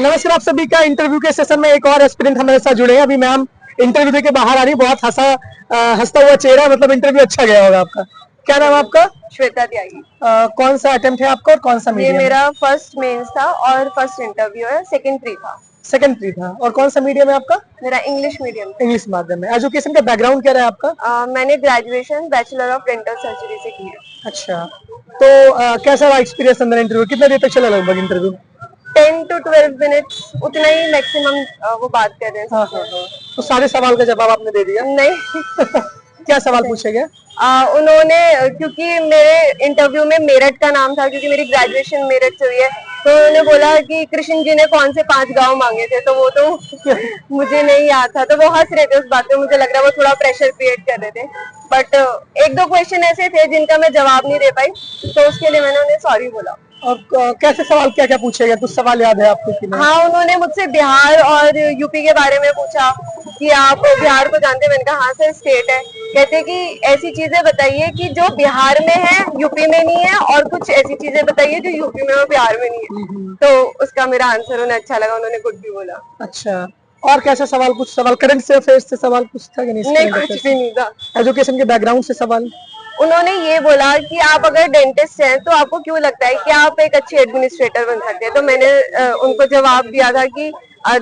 नमस्कार, आप सभी का इंटरव्यू के सेशन में एक और एस्पिरेंट हमारे साथ जुड़े हैं। अभी मैम इंटरव्यू देके बाहर आ रही, बहुत हंसता हुआ चेहरा, मतलब इंटरव्यू अच्छा गया होगा आपका। क्या नाम है आपका? श्वेता त्यागी। कौन सा अटेम्प्ट है आपका और कौन सा ये मीडियम? मेरा फर्स्ट मेंस था और फर्स्ट इंटरव्यू है, सेकंड प्री था। सेकंड प्री था। और कौन सा मीडियम है आपका? मेरा इंग्लिश मीडियम। इंग्लिश माध्यम में। एजुकेशन का बैकग्राउंड क्या रहा है आपका? मैंने graduation bachelor of dental surgery से की है। अच्छा, तो कैसा रहा एक्सपीरियंस अंदर इंटरव्यू? कितना देर तक चला लगभग इंटरव्यू? 10 to 12 मिनट्स उतना ही मैक्सिमम वो बात कर रहे हैं। हाँ हाँ हाँ। तो सारे सवाल का जवाब आपने दे दिया? नहीं। क्या सवाल पूछे गए? उन्होंने, क्योंकि मेरे इंटरव्यू में मेरठ का नाम था, क्योंकि मेरी ग्रेजुएशन मेरठ से हुई है, तो उन्होंने बोला कि कृष्ण जी ने कौन से 5 गांव मांगे थे, तो वो तो मुझे नहीं याद था, तो वो हंस रहे थे उस बात पे। मुझे लग रहा है वो थोड़ा प्रेशर क्रिएट कर रहे थे, बट एक दो क्वेश्चन ऐसे थे जिनका मैं जवाब नहीं दे पाई, तो उसके लिए मैंने उन्हें सॉरी बोला। और कैसे सवाल क्या क्या पूछे गए? कुछ सवाल याद है आपको कि नहीं? हाँ, उन्होंने मुझसे बिहार और यूपी के बारे में पूछा कि आप बिहार को जानते हैं। मैंने कहा हाँ सर, स्टेट है। कहते कि ऐसी चीजें बताइए कि जो बिहार में है यूपी में नहीं है, और कुछ ऐसी चीजें बताइए जो यूपी में और बिहार में नहीं है। तो उसका मेरा आंसर उन्हें अच्छा लगा, उन्होंने गुड भी बोला। अच्छा, और कैसा सवाल? कुछ सवाल करंट से अफेयर्स से सवाल कुछ था कि नहीं? नहीं, कुछ भी नहीं था। एजुकेशन के बैकग्राउंड से सवाल? उन्होंने ये बोला कि आप अगर डेंटिस्ट हैं तो आपको क्यों लगता है कि आप एक अच्छी एडमिनिस्ट्रेटर बन सकते हैं। तो मैंने उनको जवाब दिया था कि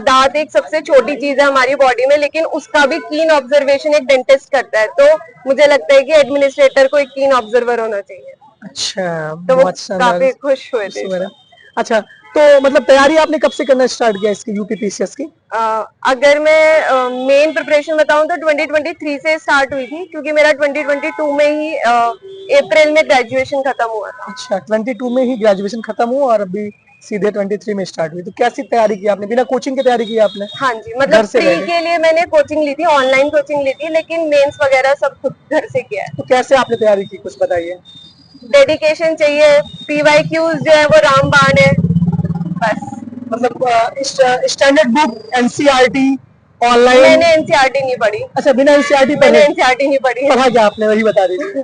दांत एक सबसे छोटी चीज है हमारी बॉडी में, लेकिन उसका भी कीन ऑब्जर्वेशन एक डेंटिस्ट करता है। तो मुझे लगता है कि एडमिनिस्ट्रेटर को एक कीन ऑब्जर्वर होना चाहिए। अच्छा, तो वो बहुत काफी खुश हुए थे। अच्छा, तो मतलब तैयारी आपने कब से करना स्टार्ट किया इसकी, यूपीपीसीएस की? अगर मैं मेन प्रिपरेशन बताऊं तो 2023 से स्टार्ट हुई थी, क्योंकि मेरा 2022 में ही अप्रैल में ग्रेजुएशन खत्म हुआ था। अच्छा, 22 में ही ग्रेजुएशन खत्म हुआ और अभी सीधे 23 में स्टार्ट हुई। तो कैसी तैयारी की आपने? बिना कोचिंग की तैयारी की आपने? हाँ जी, मतलब प्री के लिए मैंने कोचिंग ली थी, ऑनलाइन कोचिंग ली थी, लेकिन मेंस वगैरह सब खुद घर से किया है। तो कैसे आपने तैयारी की, कुछ बताइए। डेडिकेशन चाहिए, पीवाईक्यूज जो है वो रामबाण है, बस। मतलब स्टैंडर्ड बुक, एनसीईआरटी, ऑनलाइन? मैंने एनसीईआरटी नहीं पढ़ी। अच्छा, बिना एनसीईआरटी मैंने एनसीईआरटी नहीं पढ़ी। पढ़ा क्या आपने, वही बता दीजिए।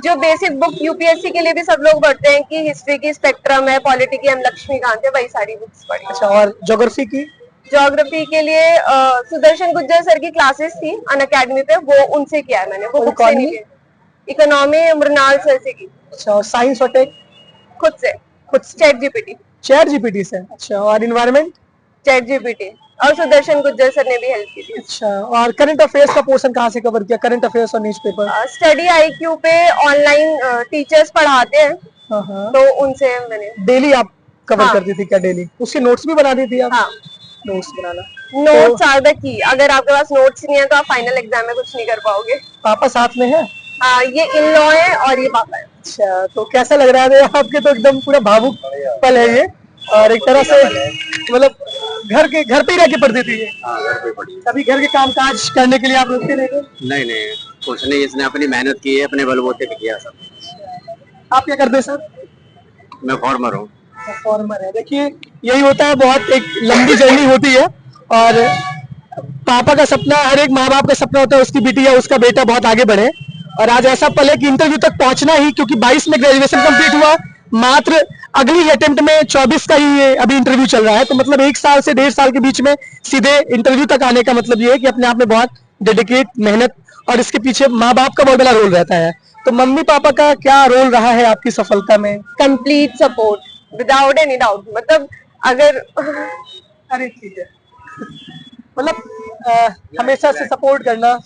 जो बेसिक बुक यूपीएससी के लिए भी सब लोग पढ़ते हैं कि हिस्ट्री की स्पेक्ट्रम है, पॉलिटी की हम लक्ष्मीकांत है, वही सारी बुक्स पढ़ी। अच्छा, और ज्योग्राफी की? ज्योग्राफी के लिए सुदर्शन गुज्जर सर की क्लासेस थी अन अकेडमी पे, वो उनसे किया है मैंने, वो बुक से नहीं। इकोनॉमी मृणाल सर से की। अच्छा, और साइंस और टेक? खुद से चैट जीपीटी। चैट जीपीटी से? अच्छा, और इन्वायरमेंट? चैट जीपीटी, और सुदर्शन गुज्जर सर ने भी हेल्प की थी। अच्छा, और करंट अफेयर्स का पोर्शन कहाँ से कवर किया? करंट अफेयर्स और न्यूज़पेपर? स्टडी आईक्यू पे ऑनलाइन टीचर्स पढ़ाते हैं, तो उनसे मैंने। डेली आप कवर करती थी क्या? डेली उसके नोट्स भी बनाती थी आप? हाँ, नोट्स बनाना। Notes are the key. अगर आपके पास नोट्स नहीं है तो आप फाइनल एग्जाम में कुछ नहीं कर पाओगे। पापा साथ में है? ये इन लॉ है और ये पापा है। अच्छा, तो कैसा लग रहा है आपके? तो एकदम पूरा भावुक पल है ये, और एक तरह से मतलब घर पे ही रह के पढ़ती थी ये? हाँ, घर पे पढ़ी। कभी घर के काम काज करने के लिए आप रुकते नहीं थे? नहीं नहीं, कुछ नहीं, इसने अपनी मेहनत की है, अपने बलबूते पे किया सब। आप क्या करते हैं सर? मैं फार्मर हूँ। फॉर्मर है। देखिए, यही होता है, बहुत एक लंबी जर्नी होती है, और पापा का सपना, हर एक माँ बाप का सपना होता है उसकी बेटी या उसका बेटा बहुत आगे बढ़े। और आज ऐसा पल है कि इंटरव्यू तक पहुंचना ही, क्योंकि 22 में ग्रेजुएशन कंप्लीट हुआ, मात्र अगली अटेम्प्ट में 24 का ही अभी इंटरव्यू चल रहा है। तो मतलब 1 साल से 1.5 साल के बीच में सीधे इंटरव्यू तक आने का मतलब ये है कि अपने आप में बहुत डेडिकेट, मेहनत, और इसके पीछे माँ बाप का बहुत बड़ा रोल रहता है। तो मम्मी पापा का क्या रोल रहा है आपकी सफलता में? Complete support, without any doubt. मतलब अगर अरे ठीक है, मतलब हमेशा से सपोर्ट करना।